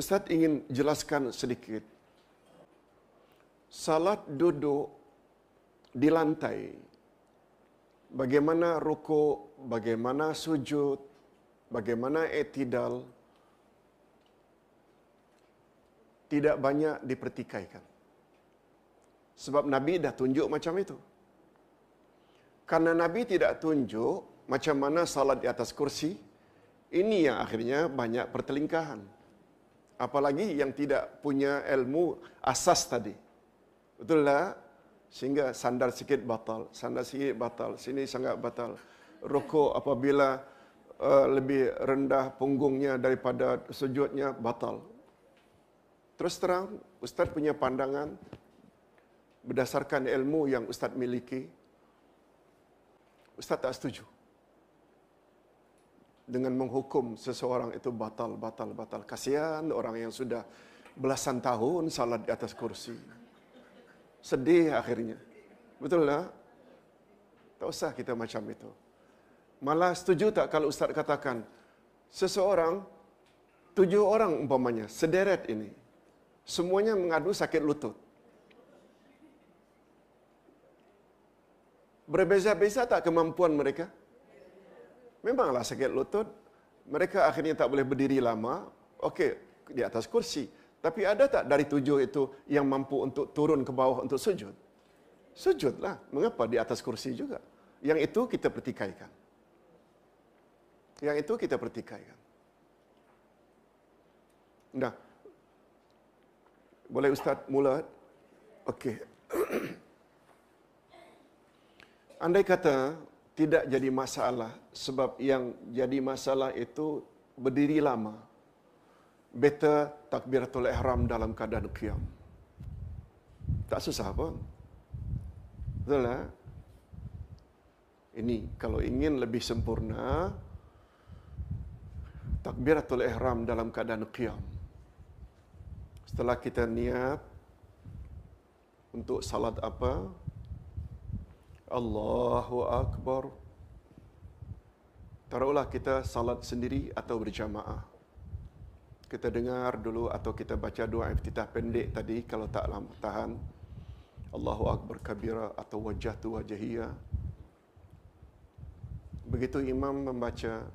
Ustaz ingin jelaskan sedikit. Salat duduk di lantai, bagaimana rukuk, bagaimana sujud, bagaimana i'tidal, tidak banyak dipertikaikan. Sebab Nabi dah tunjuk macam itu. Karena Nabi tidak tunjuk macam mana salat di atas kursi, ini yang akhirnya banyak pertelingkahan. Apalagi yang tidak punya ilmu asas tadi. Betul tak? Sehingga sandar sikit batal, sandar sikit batal, sini sangat batal. Rukuk apabila lebih rendah punggungnya daripada sujudnya, batal. Terus terang, Ustaz punya pandangan berdasarkan ilmu yang Ustaz miliki, Ustaz tak setuju dengan menghukum seseorang itu batal. Kasihan orang yang sudah belasan tahun salat di atas kursi. Sedih akhirnya. Betul tak? Tak usah kita macam itu. Malah setuju tak kalau Ustaz katakan, seseorang, 7 orang umpamanya, sederet ini, semuanya mengadu sakit lutut. Berbeza-beza tak kemampuan mereka? Memanglah sakit lutut, mereka akhirnya tak boleh berdiri lama, okey, di atas kursi. Tapi ada tak dari 7 itu yang mampu untuk turun ke bawah untuk sujud? Sujudlah. Mengapa di atas kursi juga? Yang itu kita pertikaikan. Nah, boleh Ustaz mula? Okey. Andai kata tidak jadi masalah, sebab yang jadi masalah itu berdiri lama. Better takbiratul ihram dalam keadaan qiyam. Tak susah pun. Betul tak? Ini kalau ingin lebih sempurna, takbiratul ihram dalam keadaan qiyam. Setelah kita niat untuk salat apa? Allahu Akbar. Taruhlah kita salat sendiri atau berjamaah. Kita dengar dulu atau kita baca doa iftitah pendek tadi kalau tak tahan. Allahu Akbar kabira atau wajjahtu wajhiya. Begitu imam membaca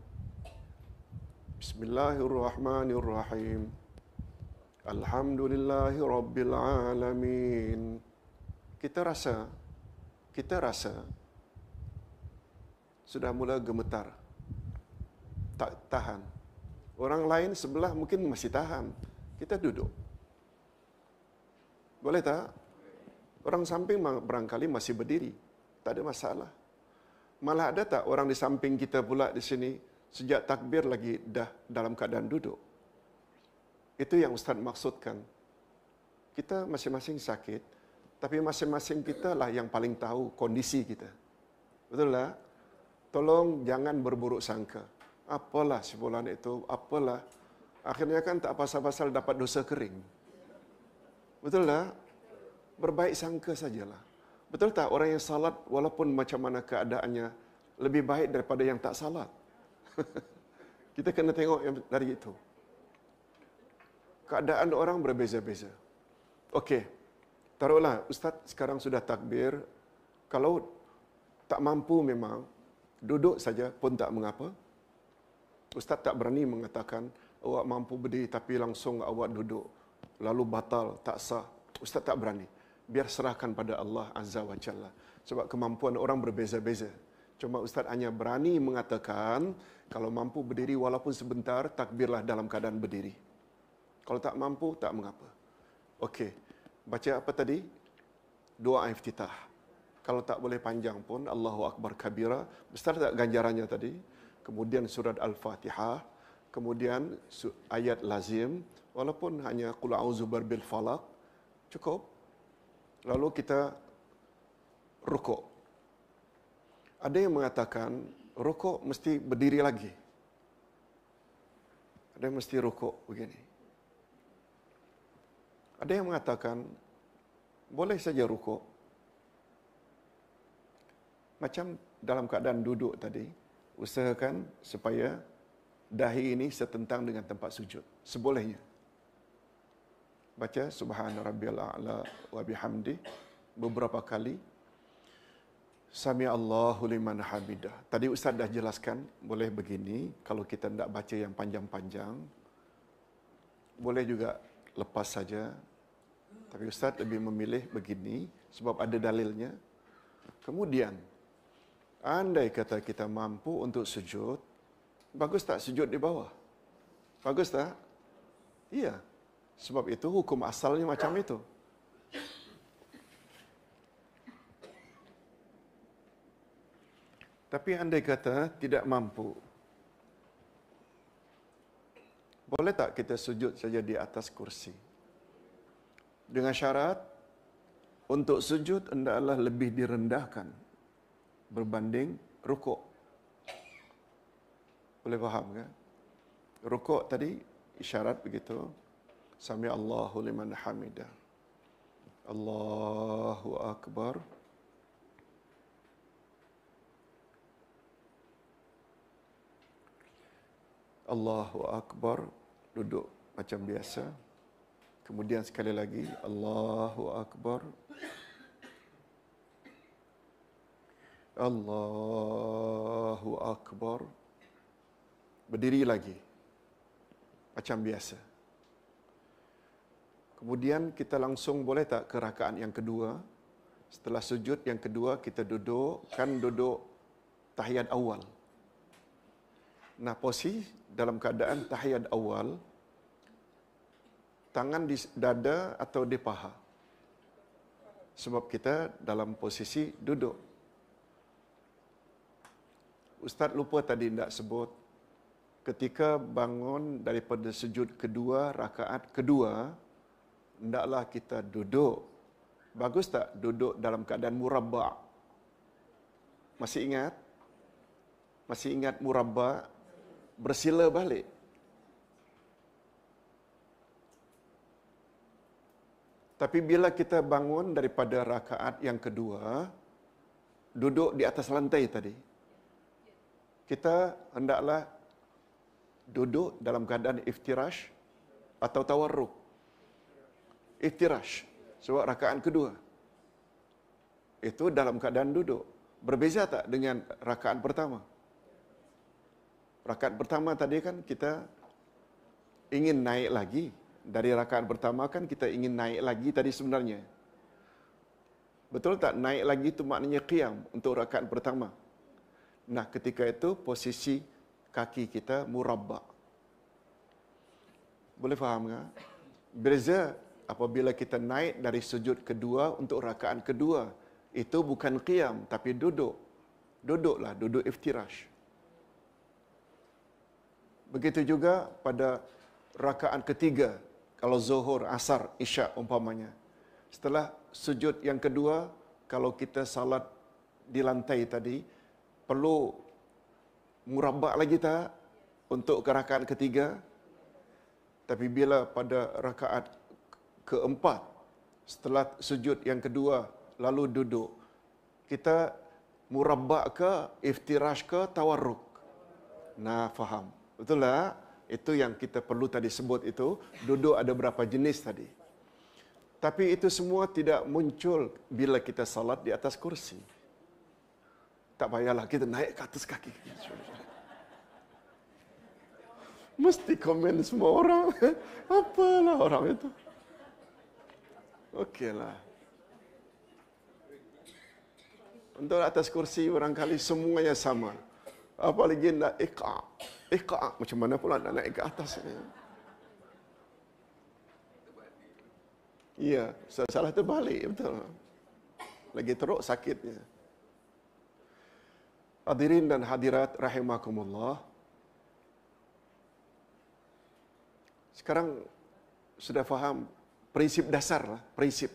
Bismillahirrahmanirrahim. Alhamdulillahi rabbil alamin. Kita rasa sudah mula gemetar. Tak tahan. Orang lain sebelah mungkin masih tahan. Kita duduk. Boleh tak? Orang samping barangkali masih berdiri. Tak ada masalah. Malah ada tak orang di samping kita pula di sini sejak takbir lagi dah dalam keadaan duduk? Itu yang Ustaz maksudkan. Kita masing-masing sakit, tapi masing-masing kita lah yang paling tahu kondisi kita. Betul tak? Tolong jangan berburuk sangka. Apalah si fulan itu, apalah. Akhirnya kan tak pasal-pasal dapat dosa kering. Betul tak? Berbaik sangka sajalah. Betul tak orang yang salat walaupun macam mana keadaannya lebih baik daripada yang tak salat? Kita kena tengok yang dari itu. Keadaan orang berbeza-beza. Okey. Taruhlah Ustaz sekarang sudah takbir, kalau tak mampu memang duduk saja pun tak mengapa. Ustaz tak berani mengatakan awak mampu berdiri tapi langsung awak duduk lalu batal, tak sah. Ustaz tak berani. Biar serahkan pada Allah Azza wa Jalla. Sebab kemampuan orang berbeza-beza. Cuma Ustaz hanya berani mengatakan kalau mampu berdiri walaupun sebentar, takbirlah dalam keadaan berdiri. Kalau tak mampu, tak mengapa. Okey. Baca apa tadi? Doa iftitah. Kalau tak boleh panjang pun, Allahu Akbar kabira. Besar tak ganjarannya tadi? Kemudian surat Al-Fatihah. Kemudian ayat lazim. Walaupun hanya Qul a'udzu birabbil falaq. Cukup. Lalu kita rukuk. Ada yang mengatakan, rukuk mesti berdiri lagi. Ada yang mesti rukuk begini. Ada yang mengatakan, boleh saja rukuk. Macam dalam keadaan duduk tadi, usahakan supaya dahi ini setentang dengan tempat sujud. Sebolehnya. baca subhana rabbiyal a'la wa bihamdi beberapa kali. Sami Allahu liman hamidah. Tadi Ustaz dah jelaskan, boleh begini, kalau kita tidak baca yang panjang-panjang, boleh juga lepas saja. Tapi Ustaz lebih memilih begini, sebab ada dalilnya. Kemudian, andai kata kita mampu untuk sujud, bagus tak sujud di bawah? Bagus tak? Iya. Sebab itu hukum asalnya macam itu. Tapi andai kata tidak mampu, boleh tak kita sujud saja di atas kursi? Dengan syarat, untuk sujud hendaklah lebih direndahkan berbanding rukuk. Boleh faham kan? Rukuk tadi isyarat begitu. Sami Allahu liman hamidah. Allahu akbar. Allahu akbar, duduk macam biasa. Kemudian sekali lagi Allahu akbar. Allahu akbar. Berdiri lagi macam biasa. Kemudian kita langsung boleh tak ke rakaat yang kedua? Setelah sujud yang kedua kita duduk, kan duduk tahiyat awal. Nah, posisi dalam keadaan tahiyat awal, tangan di dada atau di paha. Sebab kita dalam posisi duduk. Ustaz lupa tadi tidak sebut, ketika bangun daripada sujud kedua, rakaat kedua, hendaklah kita duduk. Bagus tak duduk dalam keadaan murabba'? Masih ingat? Masih ingat murabba'? Bersila balik. Tapi bila kita bangun daripada rakaat yang kedua, duduk di atas lantai tadi, kita hendaklah duduk dalam keadaan iftirash atau tawarruk. Iftirash, sebab rakaat kedua. Itu dalam keadaan duduk. Berbeza tak dengan rakaat pertama? Rakaat pertama tadi kan kita ingin naik lagi. Dari rakaat pertama kan kita ingin naik lagi tadi sebenarnya. Betul tak? Naik lagi itu maknanya qiyam untuk rakaat pertama. Nah, ketika itu posisi kaki kita murabba'. Boleh faham tak? Beza apabila kita naik dari sujud kedua untuk rakaat kedua. Itu bukan qiyam tapi duduk. Duduklah, duduk iftirash. Begitu juga pada rakaat ketiga, kalau zuhur, asar, isyak umpamanya. Setelah sujud yang kedua, kalau kita salat di lantai tadi, perlu murabba' lagi tak untuk ke rakaat ketiga? Tapi bila pada rakaat keempat, setelah sujud yang kedua, lalu duduk, kita murabba' ke, iftirash ke, tawarruk? Nah, faham. Betul tak? Itu yang kita perlu tadi sebut itu, duduk ada berapa jenis tadi. Tapi itu semua tidak muncul bila kita salat di atas kursi. Tak payahlah kita naik ke atas kaki. Mesti komen semua orang. Apalah orang itu. Okeylah. Untuk atas kursi barangkali semuanya sama. Apalagi nak iqa'. Iqa' macam mana pula nak naik ke atas ni? Iya, salah terbalik, betul. Lagi teruk sakitnya. Hadirin dan hadirat rahimakumullah. Sekarang sudah faham prinsip dasar lah, prinsip.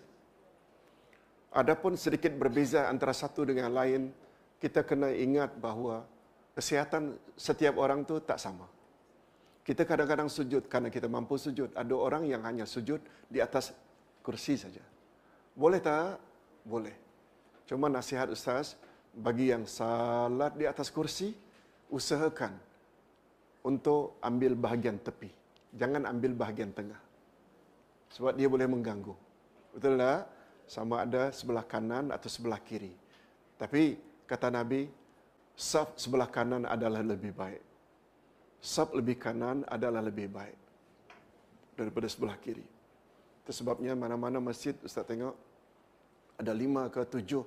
Adapun sedikit berbeza antara satu dengan lain, kita kena ingat bahawa kesihatan setiap orang tu tak sama. Kita kadang-kadang sujud kerana kita mampu sujud. Ada orang yang hanya sujud di atas kursi saja. Boleh tak? Boleh. Cuma nasihat Ustaz, bagi yang salat di atas kursi, usahakan untuk ambil bahagian tepi. Jangan ambil bahagian tengah. Sebab dia boleh mengganggu. Betul tak? Sama ada sebelah kanan atau sebelah kiri. Tapi kata Nabi, saf sebelah kanan adalah lebih baik. Saf lebih kanan adalah lebih baik daripada sebelah kiri. Itu sebabnya mana-mana masjid Ustaz tengok ada 5 ke 7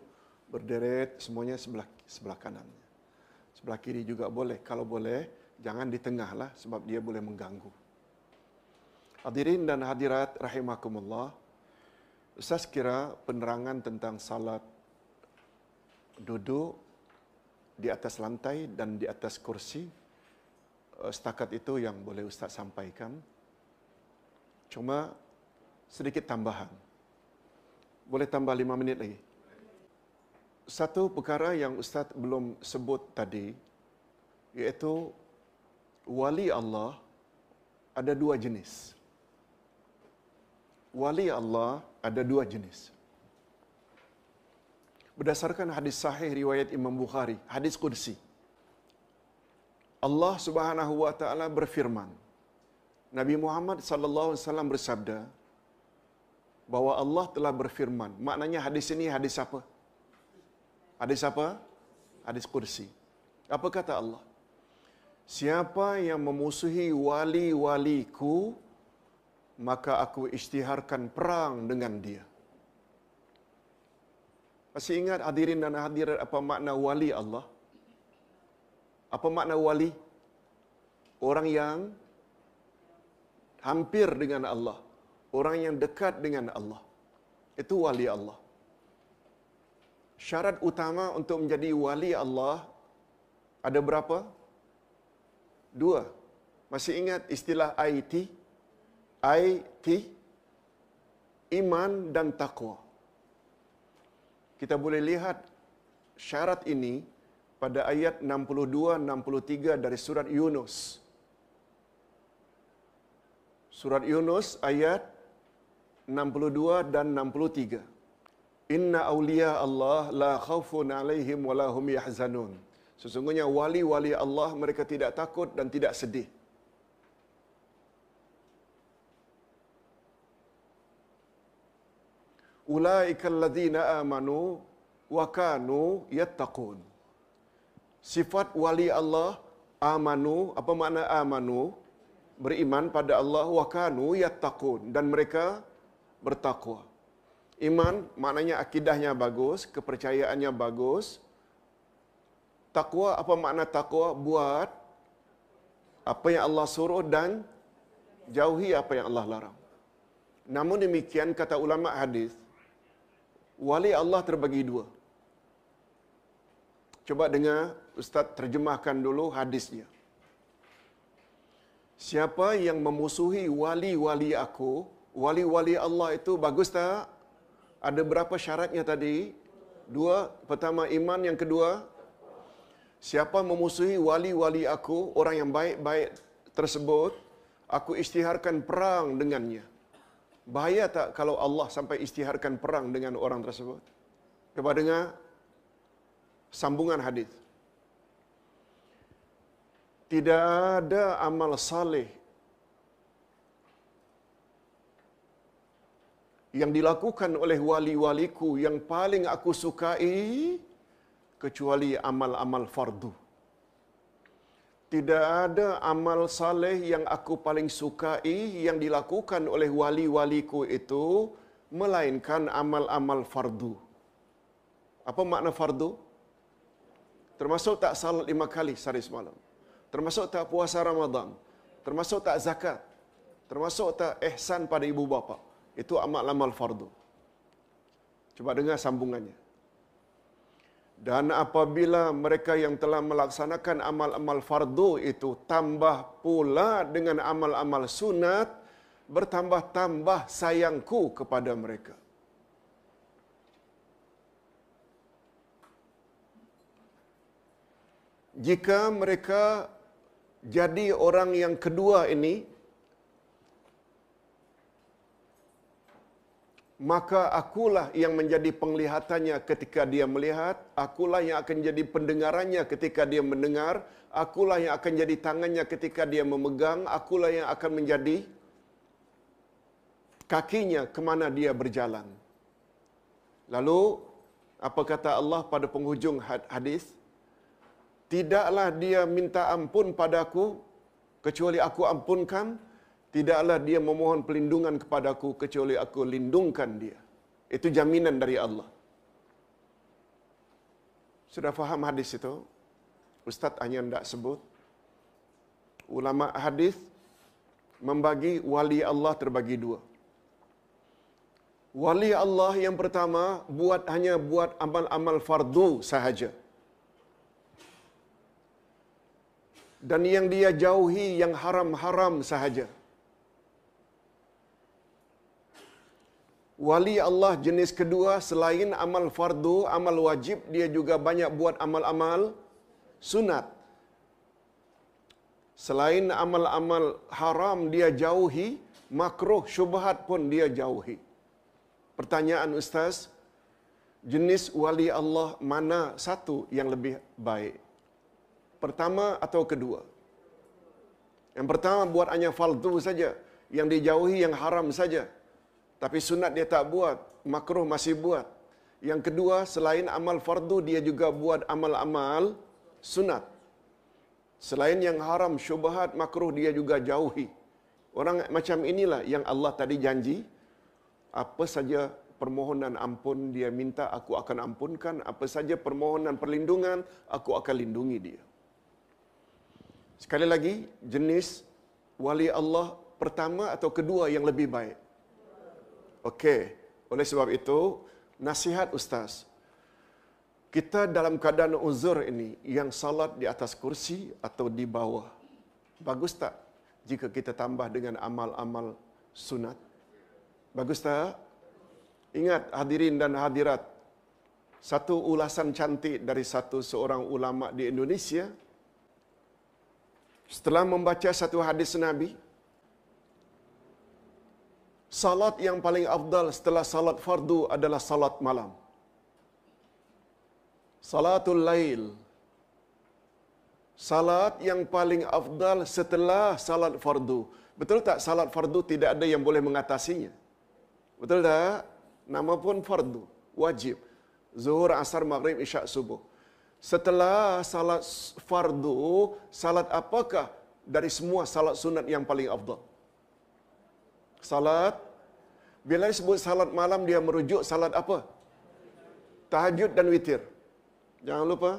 berderet, semuanya sebelah kanan. Sebelah kiri juga boleh. Kalau boleh, jangan di tengah lah sebab dia boleh mengganggu. Hadirin dan hadirat rahimakumullah. Ustaz kira penerangan tentang salat duduk di atas lantai dan di atas kursi, setakat itu yang boleh Ustaz sampaikan. Cuma sedikit tambahan. Boleh tambah 5 minit lagi? Satu perkara yang Ustaz belum sebut tadi, iaitu wali Allah ada 2 jenis. Wali Allah ada 2 jenis. Berdasarkan hadis sahih riwayat Imam Bukhari, hadis qudsi. Allah Subhanahu wa taala berfirman. Nabi Muhammad sallallahu alaihi wasallam bersabda bahwa Allah telah berfirman. Maknanya hadis ini hadis apa? Hadis apa? Hadis qudsi. Apa kata Allah? Siapa yang memusuhi wali-waliku, maka aku isytiharkan perang dengan dia. Masih ingat hadirin dan hadirat apa makna wali Allah? Apa makna wali? Orang yang hampir dengan Allah. Orang yang dekat dengan Allah. Itu wali Allah. Syarat utama untuk menjadi wali Allah ada berapa? 2. Masih ingat istilah IT? IT, iman dan taqwa. Kita boleh lihat syarat ini pada ayat 62-63 dari surat Yunus. Surat Yunus ayat 62 dan 63. Inna awliya Allah la khawfun alaihim wa la hum yahzanun. Sesungguhnya wali-wali Allah mereka tidak takut dan tidak sedih. Ulaikal ladzina amanu wa kanu yattaqun. Sifat wali Allah amanu, apa makna amanu? Beriman pada Allah, wa kanu yattaqun, dan mereka bertakwa. Iman maknanya akidahnya bagus, kepercayaannya bagus. Takwa, apa makna takwa? Buat apa yang Allah suruh dan jauhi apa yang Allah larang. Namun demikian kata ulama hadis, wali Allah terbagi 2. Coba dengar Ustaz terjemahkan dulu hadisnya. Siapa yang memusuhi wali-wali aku, wali-wali Allah itu bagus tak? Ada berapa syaratnya tadi? 2. Pertama iman, yang kedua, siapa memusuhi wali-wali aku, orang yang baik-baik tersebut, aku isytiharkan perang dengannya. Bahaya tak kalau Allah sampai isytiharkan perang dengan orang tersebut? Coba dengar sambungan hadis. Tidak ada amal saleh yang dilakukan oleh wali-waliku yang paling aku sukai kecuali amal-amal fardu. Tidak ada amal saleh yang aku paling sukai yang dilakukan oleh wali-waliku itu melainkan amal-amal fardu. Apa makna fardu? Termasuk tak salat 5 kali sehari semalam. Termasuk tak puasa Ramadan. Termasuk tak zakat. Termasuk tak ihsan pada ibu bapa. Itu amal-amal fardu. Coba dengar sambungannya. Dan apabila mereka yang telah melaksanakan amal-amal fardu itu tambah pula dengan amal-amal sunat, bertambah-tambah sayangku kepada mereka. Jika mereka jadi orang yang kedua ini, maka akulah yang menjadi penglihatannya ketika dia melihat, akulah yang akan jadi pendengarannya ketika dia mendengar, akulah yang akan jadi tangannya ketika dia memegang, akulah yang akan menjadi kakinya ke mana dia berjalan. Lalu apa kata Allah pada penghujung hadis? Tidaklah dia minta ampun padaku kecuali aku ampunkan, tidaklah dia memohon perlindungan kepadaku kecuali aku lindungkan dia. Itu jaminan dari Allah. Sudah faham hadis itu? Ustaz hanya tidak sebut. Ulama hadis membagi wali Allah terbagi dua. Wali Allah yang pertama hanya buat amal-amal fardu sahaja. Dan yang dia jauhi yang haram-haram sahaja. Wali Allah jenis kedua, selain amal fardu, amal wajib, dia juga banyak buat amal-amal sunat. Selain amal-amal haram dia jauhi, makruh, syubhat pun dia jauhi. Pertanyaan Ustaz, jenis wali Allah mana satu yang lebih baik? Pertama atau kedua? Yang pertama buat hanya fardu saja, yang dijauhi yang haram saja. Tapi sunat dia tak buat, makruh masih buat. Yang kedua, selain amal fardu dia juga buat amal-amal sunat. Selain yang haram, syubhat, makruh dia juga jauhi. Orang macam inilah yang Allah tadi janji, apa saja permohonan ampun dia minta, aku akan ampunkan. Apa saja permohonan perlindungan, aku akan lindungi dia. Sekali lagi, jenis wali Allah pertama atau kedua yang lebih baik? Okey, oleh sebab itu, nasihat Ustaz, kita dalam keadaan uzur ini, yang salat di atas kursi atau di bawah, bagus tak jika kita tambah dengan amal-amal sunat? Bagus tak? Ingat hadirin dan hadirat, satu ulasan cantik dari seorang ulama di Indonesia, setelah membaca satu hadis Nabi, salat yang paling afdal setelah salat fardu adalah salat malam. Salatul lail. Salat yang paling afdal setelah salat fardu. Betul tak salat fardu tidak ada yang boleh mengatasinya? Betul tak? Nama pun fardu, wajib. Zuhur, asar, maghrib, isyak, subuh. Setelah salat fardu, salat apakah dari semua salat sunat yang paling afdal? Salat, bila disebut salat malam, dia merujuk salat apa? Tahajud dan witir. Jangan lupa.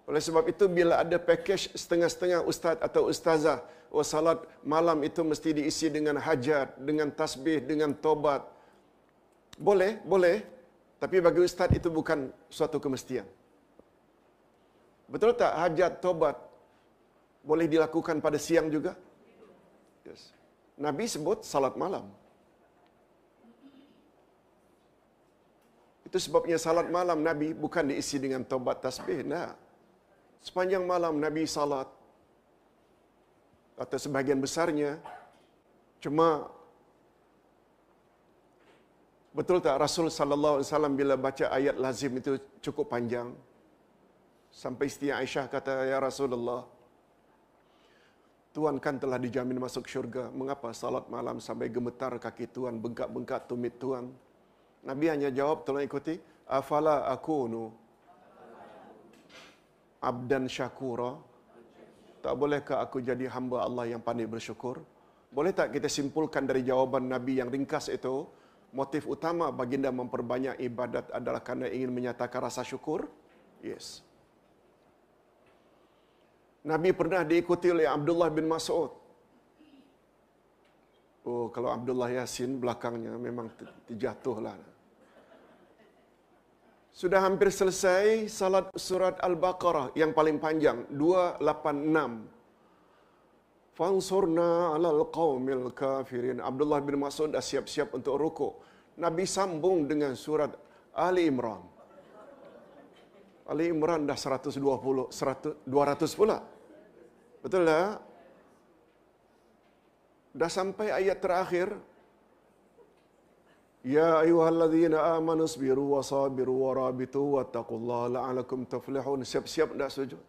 Oleh sebab itu, bila ada package setengah-setengah ustaz atau ustazah, salat malam itu mesti diisi dengan hajat, dengan tasbih, dengan tobat. Boleh, boleh. Tapi bagi ustaz itu bukan suatu kemestian. Betul tak hajat, tobat boleh dilakukan pada siang juga? Yes. Nabi sebut salat malam. Itu sebabnya salat malam Nabi bukan diisi dengan taubat tasbih. Nah, sepanjang malam Nabi salat. Atau sebahagian besarnya. Cuma, betul tak Rasul sallallahu alaihi wasallam bila baca ayat lazim itu cukup panjang. Sampai Siti Aisyah kata, "Ya Rasulullah, Tuhan kan telah dijamin masuk syurga. Mengapa salat malam sampai gemetar kaki Tuhan, bengkak-bengkak tumit Tuhan?" Nabi hanya jawab, tolong ikuti, "Afala akunu abdan syakura?" Tak bolehkah aku jadi hamba Allah yang pandai bersyukur? Boleh tak kita simpulkan dari jawaban Nabi yang ringkas itu, motif utama baginda memperbanyak ibadat adalah kerana ingin menyatakan rasa syukur? Yes. Nabi pernah diikuti oleh Abdullah bin Mas'ud. Oh, kalau Abdullah Yasin belakangnya memang terjatuhlah. Sudah hampir selesai salat surat Al-Baqarah yang paling panjang, 286. Fansurna 'alal qaumil kafirin. Abdullah bin Mas'ud dah siap-siap untuk rukuk. Nabi sambung dengan surat Ali Imran. Ali Imran dah 200 pula. Betul tak? Dah sampai ayat terakhir. Ya ayyuhalladzina amanu sabiru wa sabiru wa rabitu wattaqullaha la'alakum tuflihun. Siap-siap dah sujud.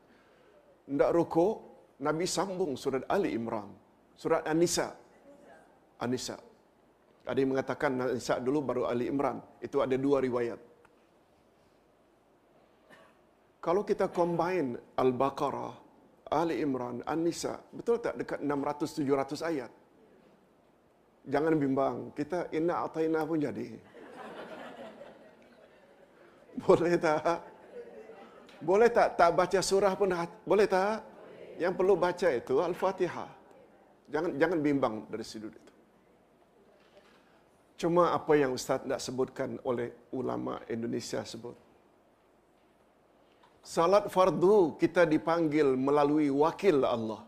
Ndak rukuk, Nabi sambung surat Ali Imran. Surat An-Nisa. An-Nisa. Ada yang mengatakan Nisa dulu baru Ali Imran. Itu ada dua riwayat. Kalau kita combine Al-Baqarah, Ali Imran, An-Nisa, betul tak dekat 600-700 ayat? Jangan bimbang, kita inna ataina pun jadi. Boleh tak? Boleh tak baca surah pun boleh tak? Yang perlu baca itu Al-Fatihah. Jangan bimbang dari sudut itu. Cuma apa yang Ustaz nak sebutkan oleh ulama Indonesia sebut. Salat fardu kita dipanggil melalui wakil Allah.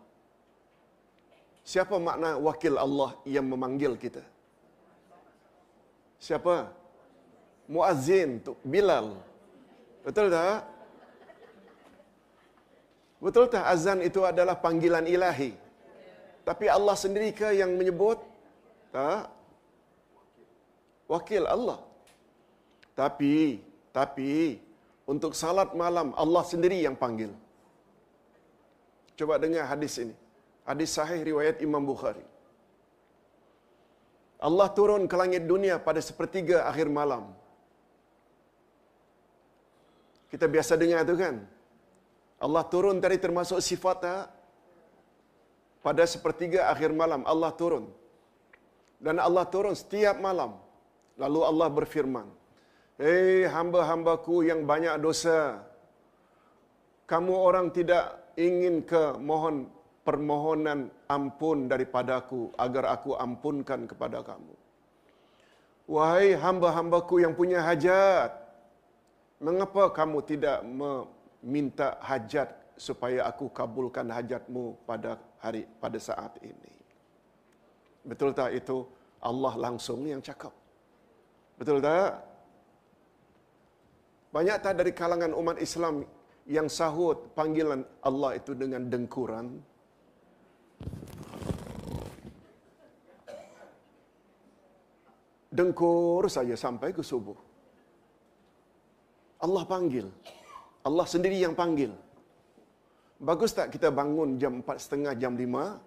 Siapa makna wakil Allah yang memanggil kita? Siapa? Muazzin tu Bilal. Betul tak? Betul tak azan itu adalah panggilan ilahi? Tapi Allah sendiri ke yang menyebut? Tak. Wakil Allah. Tapi untuk salat malam Allah sendiri yang panggil. Coba dengar hadis ini. Hadis sahih riwayat Imam Bukhari. Allah turun ke langit dunia pada sepertiga akhir malam. Kita biasa dengar tu kan? Allah turun tadi termasuk sifat tak? Pada sepertiga akhir malam Allah turun. Dan Allah turun setiap malam. Lalu Allah berfirman, "Hei hamba-hambaku yang banyak dosa, kamu orang tidak ingin ke mohon permohonan ampun daripadaku agar aku ampunkan kepada kamu. Wahai hamba-hambaku yang punya hajat, mengapa kamu tidak meminta hajat supaya aku kabulkan hajatmu pada saat ini?" Betul tak itu Allah langsung yang cakap? Betul tak? Banyak tak dari kalangan umat Islam yang sahut panggilan Allah itu dengan dengkuran? Dengkur saja sampai ke subuh. Allah panggil. Allah sendiri yang panggil. Bagus tak kita bangun jam 4.30, jam 5?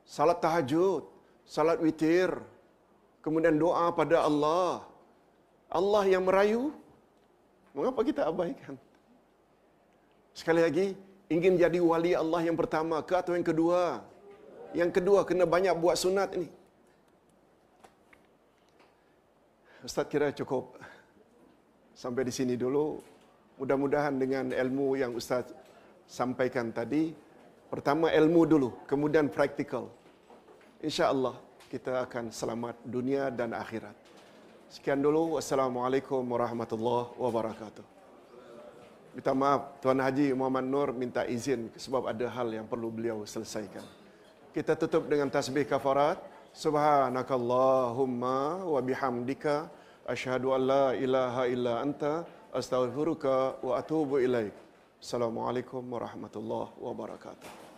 Salat tahajud, salat witir, kemudian doa pada Allah. Allah yang merayu. Mengapa kita abaikan? Sekali lagi, ingin jadi wali Allah yang pertama ke atau yang kedua? Yang kedua, kena banyak buat sunat ini. Ustaz kira cukup sampai di sini dulu. Mudah-mudahan dengan ilmu yang Ustaz sampaikan tadi, pertama ilmu dulu, kemudian praktikal. Insya-Allah kita akan selamat dunia dan akhirat. Sekian dulu. Wassalamualaikum warahmatullahi wabarakatuh. Minta maaf, Tuan Haji Muhammad Nur minta izin sebab ada hal yang perlu beliau selesaikan. Kita tutup dengan tasbih kafarat. Subhanakallahumma wa bihamdika asyhadu an la ilaha illa anta astaghfiruka wa atubu ilaik. Assalamualaikum warahmatullahi wabarakatuh.